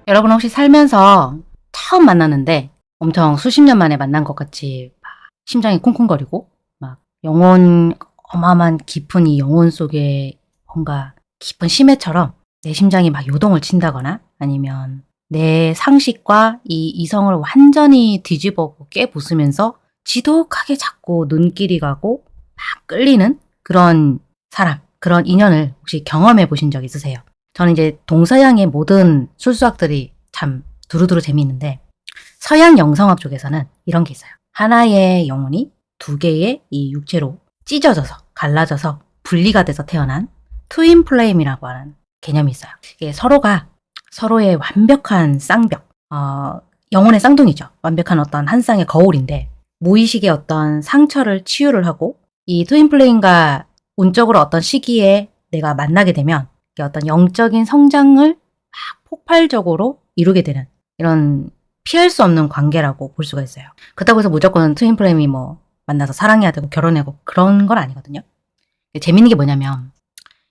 여러분 혹시 살면서 처음 만났는데 엄청 수십 년 만에 만난 것 같이 막 심장이 쿵쿵거리고 막 영혼, 어마어마한 깊은 이 영혼 속에 뭔가 깊은 심해처럼 내 심장이 막 요동을 친다거나 아니면 내 상식과 이 이성을 완전히 뒤집어 깨부수면서 지독하게 자꾸 눈길이 가고 막 끌리는 그런 사람, 그런 인연을 혹시 경험해 보신 적 있으세요? 저는 이제 동서양의 모든 술수학들이 참 두루두루 재미있는데 서양 영성학 쪽에서는 이런 게 있어요. 하나의 영혼이 두 개의 이 육체로 찢어져서 갈라져서 분리가 돼서 태어난 트윈 플레임이라고 하는 개념이 있어요. 이게 서로가 서로의 완벽한 쌍벽, 영혼의 쌍둥이죠. 완벽한 어떤 한 쌍의 거울인데 무의식의 어떤 상처를 치유를 하고 이 트윈 플레임과 운적으로 어떤 시기에 내가 만나게 되면 어떤 영적인 성장을 막 폭발적으로 이루게 되는 이런 피할 수 없는 관계라고 볼 수가 있어요. 그렇다고 해서 무조건 트윈 플레임이 뭐 만나서 사랑해야 되고 결혼해야 되고 그런 건 아니거든요. 재밌는 게 뭐냐면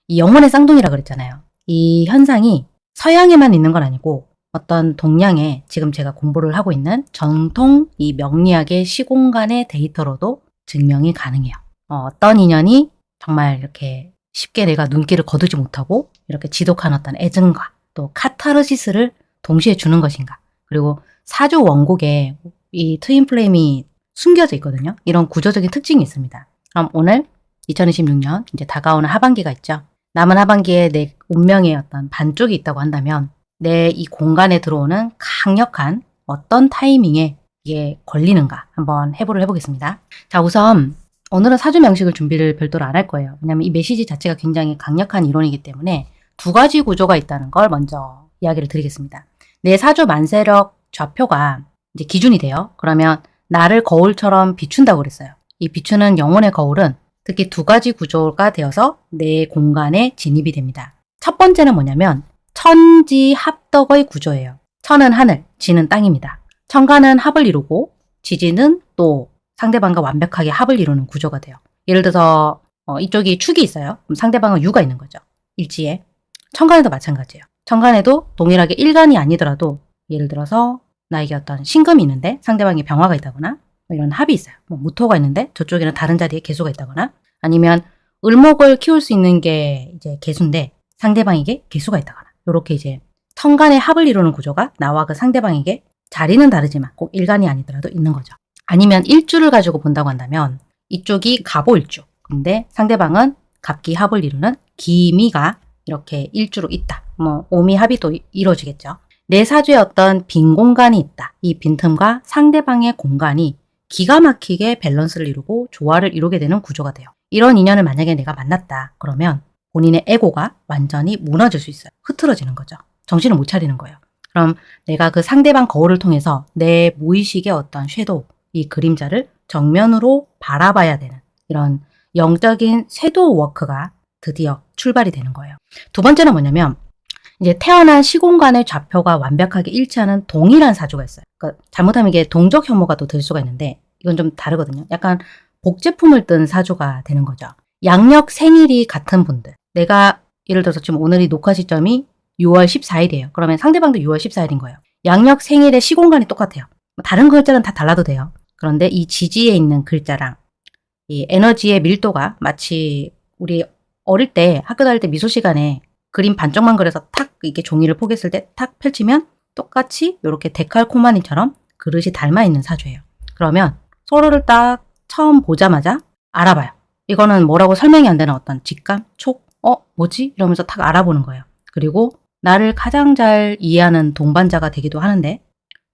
이 영혼의 쌍둥이라 그랬잖아요. 이 현상이 서양에만 있는 건 아니고 어떤 동양에 지금 제가 공부를 하고 있는 정통 이 명리학의 시공간의 데이터로도 증명이 가능해요. 어떤 인연이 정말 이렇게 쉽게 내가 눈길을 거두지 못하고 이렇게 지독한 어떤 애증과 또 카타르시스를 동시에 주는 것인가. 그리고 사주 원곡에 이 트윈 플레임이 숨겨져 있거든요. 이런 구조적인 특징이 있습니다. 그럼 오늘 2026년 이제 다가오는 하반기가 있죠. 남은 하반기에 내 운명의 어떤 반쪽이 있다고 한다면 내 이 공간에 들어오는 강력한 어떤 타이밍에 이게 걸리는가 한번 해보를 해보겠습니다. 자, 우선 오늘은 사주 명식을 준비를 별도로 안 할 거예요. 왜냐하면 이 메시지 자체가 굉장히 강력한 이론이기 때문에 두 가지 구조가 있다는 걸 먼저 이야기를 드리겠습니다. 내 사주 만세력 좌표가 이제 기준이 돼요. 그러면 나를 거울처럼 비춘다고 그랬어요. 이 비추는 영혼의 거울은 특히 두 가지 구조가 되어서 내 공간에 진입이 됩니다. 첫 번째는 뭐냐면 천지합덕의 구조예요. 천은 하늘, 지는 땅입니다. 천간은 합을 이루고 지지는 또 상대방과 완벽하게 합을 이루는 구조가 돼요. 예를 들어서 이쪽이 축이 있어요. 그럼 상대방은 유가 있는 거죠. 일지에. 천간에도 마찬가지예요. 천간에도 동일하게 일간이 아니더라도 예를 들어서 나에게 어떤 신금이 있는데 상대방이 병화가 있다거나 뭐 이런 합이 있어요. 뭐 무토가 있는데 저쪽에는 다른 자리에 개수가 있다거나 아니면 을목을 키울 수 있는 게 이제 개수인데 상대방에게 개수가 있다거나 이렇게 이제 천간의 합을 이루는 구조가 나와 그 상대방에게 자리는 다르지만 꼭 일간이 아니더라도 있는 거죠. 아니면 일주를 가지고 본다고 한다면 이쪽이 갑오일주. 근데 상대방은 갑기합을 이루는 기미가 이렇게 일주로 있다. 뭐 오미합이 또 이루어지겠죠. 내 사주에 어떤 빈 공간이 있다. 이 빈틈과 상대방의 공간이 기가 막히게 밸런스를 이루고 조화를 이루게 되는 구조가 돼요. 이런 인연을 만약에 내가 만났다. 그러면 본인의 에고가 완전히 무너질 수 있어요. 흐트러지는 거죠. 정신을 못 차리는 거예요. 그럼 내가 그 상대방 거울을 통해서 내 무의식의 어떤 섀도우, 이 그림자를 정면으로 바라봐야 되는 이런 영적인 섀도우 워크가 드디어 출발이 되는 거예요. 두 번째는 뭐냐면 이제 태어난 시공간의 좌표가 완벽하게 일치하는 동일한 사주가 있어요. 그러니까 잘못하면 이게 동적 혐오가 또 될 수가 있는데 이건 좀 다르거든요. 약간 복제품을 뜬 사주가 되는 거죠. 양력 생일이 같은 분들. 내가 예를 들어서 지금 오늘이 녹화 시점이 6월 14일이에요. 그러면 상대방도 6월 14일인 거예요. 양력 생일의 시공간이 똑같아요. 다른 글자는 다 달라도 돼요. 그런데 이 지지에 있는 글자랑 이 에너지의 밀도가 마치 우리 어릴 때 학교 다닐 때 미술 시간에 그림 반쪽만 그려서 탁 이렇게 종이를 포개했을 때 탁 펼치면 똑같이 이렇게 데칼코마니처럼 그릇이 닮아 있는 사주예요. 그러면 서로를 딱 처음 보자마자 알아봐요. 이거는 뭐라고 설명이 안 되는 어떤 직감, 촉, 뭐지? 이러면서 탁 알아보는 거예요. 그리고 나를 가장 잘 이해하는 동반자가 되기도 하는데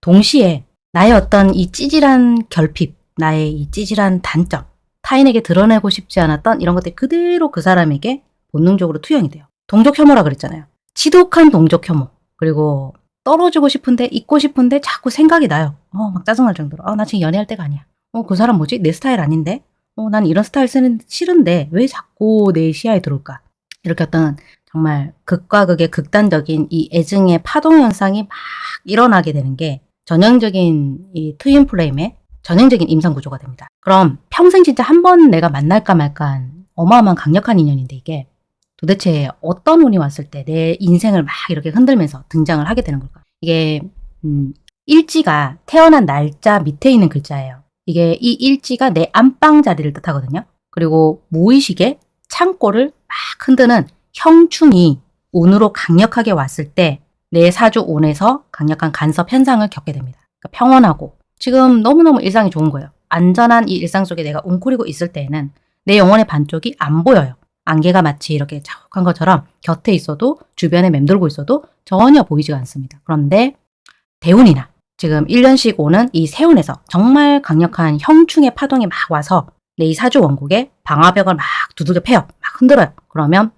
동시에 나의 어떤 이 찌질한 결핍, 나의 이 찌질한 단점, 타인에게 드러내고 싶지 않았던 이런 것들이 그대로 그 사람에게 본능적으로 투영이 돼요. 동족 혐오라 그랬잖아요. 지독한 동족 혐오. 그리고 떨어지고 싶은데 있고 싶은데 자꾸 생각이 나요. 막 짜증날 정도로. 나 지금 연애할 때가 아니야. 그 사람 뭐지? 내 스타일 아닌데? 난 이런 스타일 쓰는 싫은데 왜 자꾸 내 시야에 들어올까? 이렇게 어떤 정말 극과 극의 극단적인 이 애증의 파동 현상이 막 일어나게 되는 게 전형적인 이 트윈 플레임의 전형적인 임상 구조가 됩니다. 그럼 평생 진짜 한 번 내가 만날까 말까한 어마어마한 강력한 인연인데 이게 도대체 어떤 운이 왔을 때 내 인생을 막 이렇게 흔들면서 등장을 하게 되는 걸까? 이게 일지가 태어난 날짜 밑에 있는 글자예요. 이게 이 일지가 내 안방 자리를 뜻하거든요. 그리고 무의식에 창고를 막 흔드는 형충이 운으로 강력하게 왔을 때 내 사주 운에서 강력한 간섭 현상을 겪게 됩니다. 그러니까 평온하고 지금 너무너무 일상이 좋은 거예요. 안전한 이 일상 속에 내가 웅크리고 있을 때에는 내 영혼의 반쪽이 안 보여요. 안개가 마치 이렇게 자욱한 것처럼 곁에 있어도 주변에 맴돌고 있어도 전혀 보이지가 않습니다. 그런데 대운이나 지금 1년씩 오는 이 세운에서 정말 강력한 형충의 파동이 막 와서 내 이 사주 원국에 방화벽을 막 두들겨 패요. 막 흔들어요. 그러면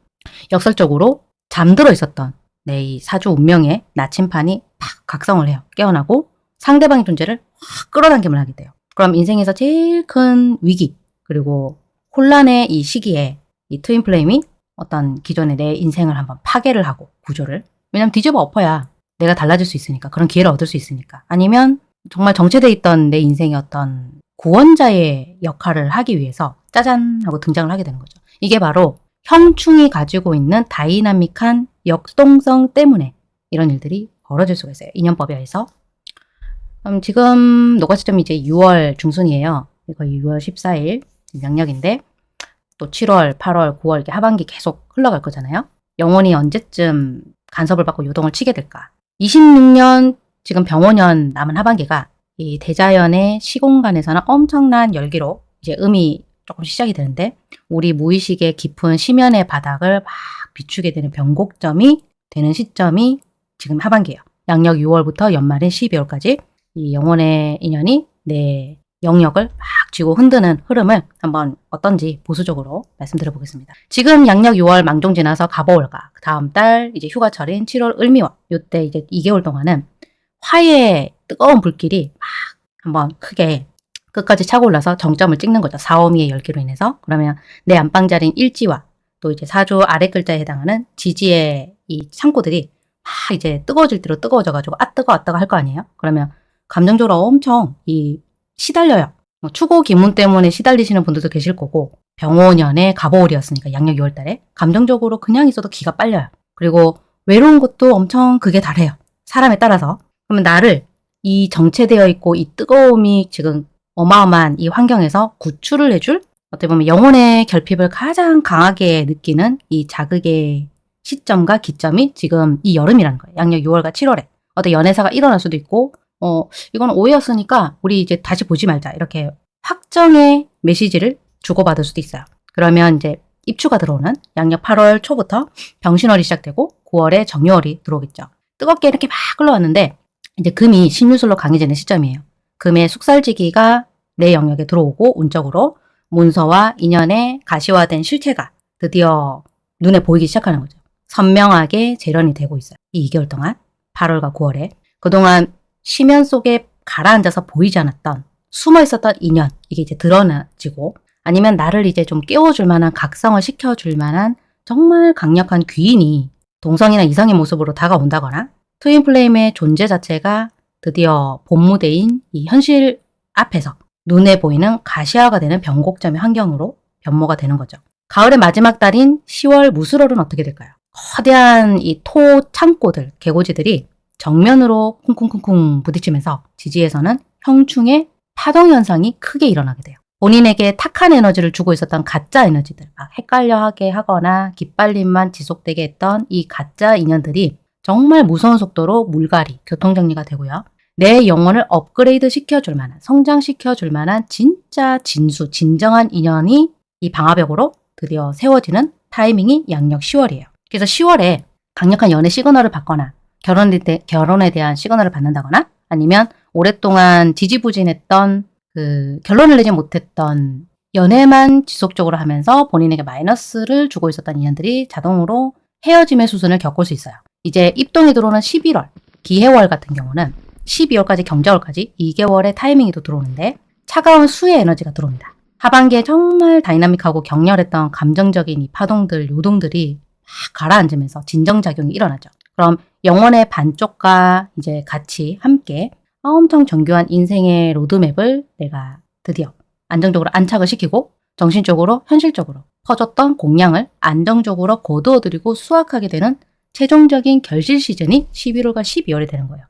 역설적으로 잠들어 있었던 내 이 사주 운명의 나침판이 팍 각성을 해요. 깨어나고 상대방의 존재를 확 끌어당김을 하게 돼요. 그럼 인생에서 제일 큰 위기 그리고 혼란의 이 시기에 이 트윈 플레임이 어떤 기존의 내 인생을 한번 파괴를 하고 구조를 왜냐면 뒤집어 엎어야 내가 달라질 수 있으니까 그런 기회를 얻을 수 있으니까 아니면 정말 정체되어 있던 내 인생의 어떤 구원자의 역할을 하기 위해서 짜잔 하고 등장을 하게 되는 거죠. 이게 바로 형충이 가지고 있는 다이나믹한 역동성 때문에 이런 일들이 벌어질 수가 있어요. 인연법에 의해서. 지금 녹화 시점이 이제 6월 중순이에요. 거의 6월 14일 명력인데 또 7월, 8월, 9월 이렇게 하반기 계속 흘러갈 거잖아요. 영혼이 언제쯤 간섭을 받고 요동을 치게 될까? 26년 지금 병오년 남은 하반기가 이 대자연의 시공간에서는 엄청난 열기로 이제 음이 조금 시작이 되는데 우리 무의식의 깊은 심연의 바닥을 막 비추게 되는 변곡점이 되는 시점이 지금 하반기예요. 양력 6월부터 연말인 12월까지 이 영혼의 인연이 내 영역을 막 쥐고 흔드는 흐름을 한번 어떤지 보수적으로 말씀드려 보겠습니다. 지금 양력 6월 망종 지나서 갑오월과 그 다음 달 이제 휴가철인 7월 을미월 요때 이제 2개월 동안은 화의 뜨거운 불길이 막 한번 크게 끝까지 차고 올라서 정점을 찍는 거죠. 사오미의 열기로 인해서. 그러면 내 안방자리인 일지와 또 이제 사주 아래 글자에 해당하는 지지의 이 창고들이 막 이제 뜨거워질 대로 뜨거워져가지고 아 뜨거 할 거 아니에요? 그러면 감정적으로 엄청 이 시달려요. 추고 기문 때문에 시달리시는 분들도 계실 거고 병오년에 갑오월이었으니까 양력 6월 달에 감정적으로 그냥 있어도 기가 빨려요. 그리고 외로운 것도 엄청 극에 달해요. 사람에 따라서. 그러면 나를 이 정체되어 있고 이 뜨거움이 지금 어마어마한 이 환경에서 구출을 해줄 어떻게 보면 영혼의 결핍을 가장 강하게 느끼는 이 자극의 시점과 기점이 지금 이 여름이라는 거예요. 양력 6월과 7월에. 어떤 연애사가 일어날 수도 있고 이건 오해였으니까 우리 이제 다시 보지 말자. 이렇게 확정의 메시지를 주고받을 수도 있어요. 그러면 이제 입추가 들어오는 양력 8월 초부터 병신월이 시작되고 9월에 정유월이 들어오겠죠. 뜨겁게 이렇게 막 흘러왔는데 이제 금이 신유술로 강해지는 시점이에요. 금의 숙살지기가 내 영역에 들어오고 운적으로 문서와 인연의 가시화된 실체가 드디어 눈에 보이기 시작하는 거죠. 선명하게 재련이 되고 있어요. 이 2개월 동안 8월과 9월에 그동안 심연 속에 가라앉아서 보이지 않았던 숨어 있었던 인연 이게 이제 드러나지고 아니면 나를 이제 좀 깨워줄 만한 각성을 시켜줄 만한 정말 강력한 귀인이 동성이나 이성의 모습으로 다가온다거나 트윈 플레임의 존재 자체가 드디어 본무대인 이 현실 앞에서 눈에 보이는 가시화가 되는 변곡점의 환경으로 변모가 되는 거죠. 가을의 마지막 달인 10월 무술월은 어떻게 될까요? 거대한 이 토 창고들, 개고지들이 정면으로 쿵쿵쿵쿵 부딪히면서 지지에서는 형충의 파동 현상이 크게 일어나게 돼요. 본인에게 탁한 에너지를 주고 있었던 가짜 에너지들, 막 헷갈려하게 하거나 기빨림만 지속되게 했던 이 가짜 인연들이 정말 무서운 속도로 물갈이, 교통정리가 되고요. 내 영혼을 업그레이드 시켜줄 만한, 성장시켜줄 만한 진짜 진수, 진정한 인연이 이 방화벽으로 드디어 세워지는 타이밍이 양력 10월이에요. 그래서 10월에 강력한 연애 시그널을 받거나 결혼에 대한 시그널을 받는다거나 아니면 오랫동안 지지부진했던 결론을 내지 못했던 연애만 지속적으로 하면서 본인에게 마이너스를 주고 있었던 인연들이 자동으로 헤어짐의 수순을 겪을 수 있어요. 이제 입동이 들어오는 11월, 기해월 같은 경우는 12월까지 경자월까지 2개월의 타이밍이 또 들어오는데 차가운 수의 에너지가 들어옵니다. 하반기에 정말 다이나믹하고 격렬했던 감정적인 이 파동들, 요동들이 막 가라앉으면서 진정작용이 일어나죠. 그럼 영혼의 반쪽과 이제 같이 함께 엄청 정교한 인생의 로드맵을 내가 드디어 안정적으로 안착을 시키고 정신적으로 현실적으로 퍼졌던 공량을 안정적으로 거두어들이고 수확하게 되는 최종적인 결실 시즌이 11월과 12월이 되는 거예요.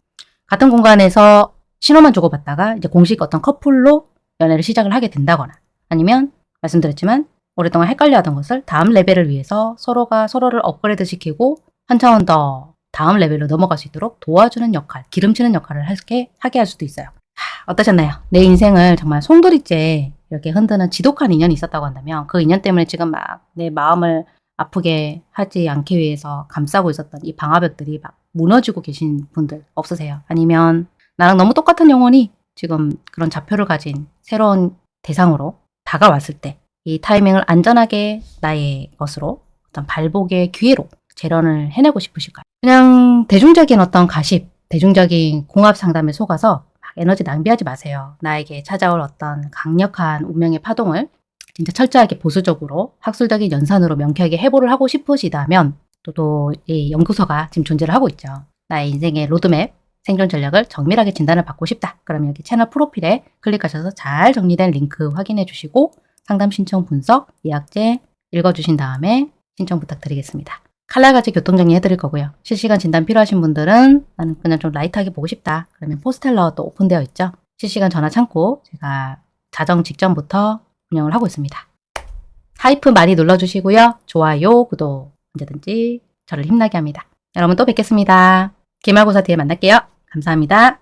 같은 공간에서 신호만 주고받다가 이제 공식 어떤 커플로 연애를 시작을 하게 된다거나 아니면 말씀드렸지만 오랫동안 헷갈려하던 것을 다음 레벨을 위해서 서로가 서로를 업그레이드 시키고 한 차원 더 다음 레벨로 넘어갈 수 있도록 도와주는 역할, 기름치는 역할을 하게 할 수도 있어요. 어떠셨나요? 내 인생을 정말 송두리째 이렇게 흔드는 지독한 인연이 있었다고 한다면 그 인연 때문에 지금 막 내 마음을 아프게 하지 않기 위해서 감싸고 있었던 이 방화벽들이 막 무너지고 계신 분들 없으세요? 아니면 나랑 너무 똑같은 영혼이 지금 그런 좌표를 가진 새로운 대상으로 다가왔을 때 이 타이밍을 안전하게 나의 것으로 어떤 발복의 기회로 재련을 해내고 싶으실까요? 그냥 대중적인 어떤 가십, 대중적인 공합 상담에 속아서 막 에너지 낭비하지 마세요. 나에게 찾아올 어떤 강력한 운명의 파동을 진짜 철저하게 보수적으로 학술적인 연산으로 명쾌하게 해보를 하고 싶으시다면 또 이 연구소가 지금 존재를 하고 있죠. 나의 인생의 로드맵, 생존 전략을 정밀하게 진단을 받고 싶다. 그러면 여기 채널 프로필에 클릭하셔서 잘 정리된 링크 확인해 주시고 상담 신청 분석, 예약제 읽어주신 다음에 신청 부탁드리겠습니다. 칼날같이 교통정리 해드릴 거고요. 실시간 진단 필요하신 분들은 나는 그냥 좀 라이트하게 보고 싶다. 그러면 포스텔러 또 오픈되어 있죠. 실시간 전화 창구 제가 자정 직전부터 운영을 하고 있습니다. 하이프 많이 눌러주시고요. 좋아요, 구독 언제든지 저를 힘나게 합니다. 여러분 또 뵙겠습니다. 기말고사 뒤에 만날게요. 감사합니다.